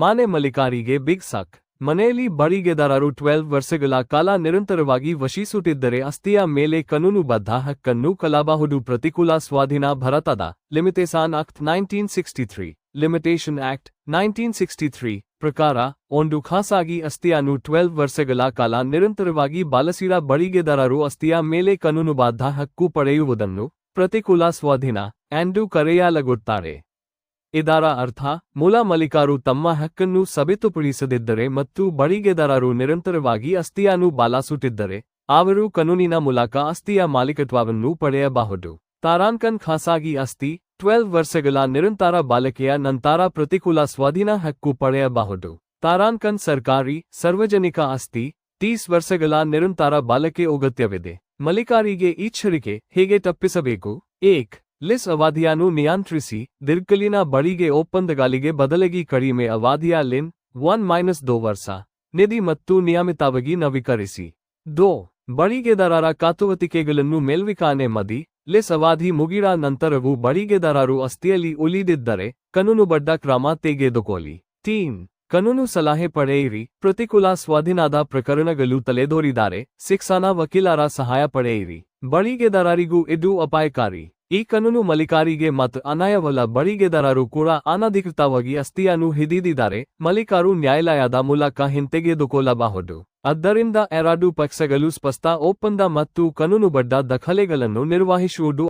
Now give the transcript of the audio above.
Mane ಮಲ್ಲಿಕಾರಿಗೆ big ಸಕ್. ಮನೆಯಲ್ಲಿ ಬಾಡಿಗೆದಾರರು 12 ವರ್ಷಗಳ ಕಾಲ ನಿರಂತರವಾಗಿ ವಶಿಸುತ್ತಿದ್ದರೆ ಆಸ್ತಿಯ ಮೇಲೆ ಕಾನೂನುಬದ್ಧ ಹಕ್ಕನ್ನು ಕಳಬಹುದು. ಪ್ರತಿಕೂಲ ಸ್ವಾಧೀನ ಭಾರತದ ಲಿಮಿಟೇಷನ್ ಆಕ್ಟ್ 1963 ಲಿಮಿಟೇಷನ್ ಆಕ್ಟ್ 1963 ಪ್ರಕಾರ ಒಂದು ಖಾಸಗಿ ಆಸ್ತಿಯನ್ನು 12 ವರ್ಷಗಳ ಕಾಲ ನಿರಂತರವಾಗಿ ಬಳಸಿದ ಬಾಡಿಗೆದಾರರು ಆಸ್ತಿಯ ಮೇಲೆ ಕಾನೂನುಬದ್ಧ ಹಕ್ಕು ಪಡೆಯುವುದನ್ನು ಪ್ರತಿಕೂಲ ಸ್ವಾಧೀನ ಎಂದು ಕರೆಯಲಾಗುತ್ತಾರೆ. ಇದರ ಅರ್ಥ ಮೂಲ ಮಾಲೀಕರು ತಮ್ಮ ಹಕ್ಕನ್ನು ಸಾಬೀತುಪಡಿಸದಿದ್ದರೆ ಮತ್ತು ಬಾಡಿಗೆದಾರರು ನಿರಂತರವಾಗಿ ಆಸ್ತಿಯನ್ನು ಬಳಸುತ್ತಿದ್ದರೆ ಅವರು ಕಾನೂನಿನ ಮೂಲಕ ಆಸ್ತಿಯ ಮಾಲೀಕತ್ವವನ್ನು ಪಡೆಯಬಹುದು. ತಾರಾಂಕನ್ ಖಾಸಗಿ ಆಸ್ತಿ 12 ವರ್ಷಗಳ ನಿರಂತರ ಬಳಕೆಯ ನಂತರ ಪ್ರತಿಕೂಲ ಸ್ವಾಧೀನ ಹಕ್ಕು ಪಡೆಯಬಹುದು. ತಾರಾಂಕನ್ ಸರ್ಕಾರಿ ಸಾರ್ವಜನಿಕ ಆಸ್ತಿ 30 ವರ್ಷಗಳ ನಿರಂತರ ಬಳಕೆ ಅಗತ್ಯವಿದೆ. ಮಾಲೀಕರಿಗೆ ಎಚ್ಚರಿಕೆ ಹೇಗೆ ತಪ್ಪಿಸಬೇಕು? 1. ಲೀಸ್ ಅವಧಿಯನ್ನು ನಿಯಂತ್ರಿಸಿ. ದೀರ್ಘಕಾಲೀನ ಬಾಡಿಗೆ ಒಪ್ಪಂದಗಳಿಗೆ ಬದಲಾಗಿ ಕಡಿಮೆ ಅವಧಿಯ ಲಿನ್ 1-2 ವರ್ಷ ನಿಧಿ ಮತ್ತು ನಿಯಮಿತವಾಗಿ ನವೀಕರಿಸಿ. 2. ಬಾಡಿಗೆದಾರರ ಖಾತುವತಿಕೆಗಳನ್ನು ಮೇಲ್ವಿಚಾರಣೆ ಮಾಡಿ. ಲೀಸ್ ಅವಧಿ ಮುಗಿದ ನಂತರವೂ ಬಾಡಿಗೆದಾರರು ಆಸ್ತಿಯಲ್ಲಿ ಉಳಿದಿದ್ದರೆ ಕಾನೂನುಬದ್ಧ ಕ್ರಮ ತೆಗೆದುಕೊಳ್ಳಿ. 3. ಕಾನೂನು ಸಲಹೆ ಪಡೆಯಿರಿ. ಪ್ರತಿಕೂಲ ಸ್ವಾಧೀನದ ಪ್ರಕರಣಗಳು ತಲೆದೋರಿದರೆ ಶಿಕ್ಷಣ ವಕೀಲರ ಸಹಾಯ ಪಡೆಯಿರಿ. ಬಾಡಿಗೆದಾರರಿಗೂ ಇದು ಅಪಾಯಕಾರಿ. ಈ ಕಾನೂನು ಮಾಲೀಕರಿಗೆ ಮತ್ತು ಅನ್ಯಾಯವಲ್ಲ. ಬಾಡಿಗೆದಾರರು ಕೂಡ ಅನಧಿಕೃತವಾಗಿ ಆಸ್ತಿಯನ್ನು ಹಿಡಿದಿದ್ದರೆ ಮಾಲೀಕರು ನ್ಯಾಯಾಲಯದ ಮೂಲಕ ಹಿಂತೆಗೆದುಕೊಳ್ಳಬಹುದು. ಆದ್ದರಿಂದ ಎರಡೂ ಪಕ್ಷಗಳು ಸ್ಪಷ್ಟ ಒಪ್ಪಂದ ಮತ್ತು ಕಾನೂನುಬದ್ಧ ದಾಖಲೆಗಳನ್ನು ನಿರ್ವಹಿಸುವುದು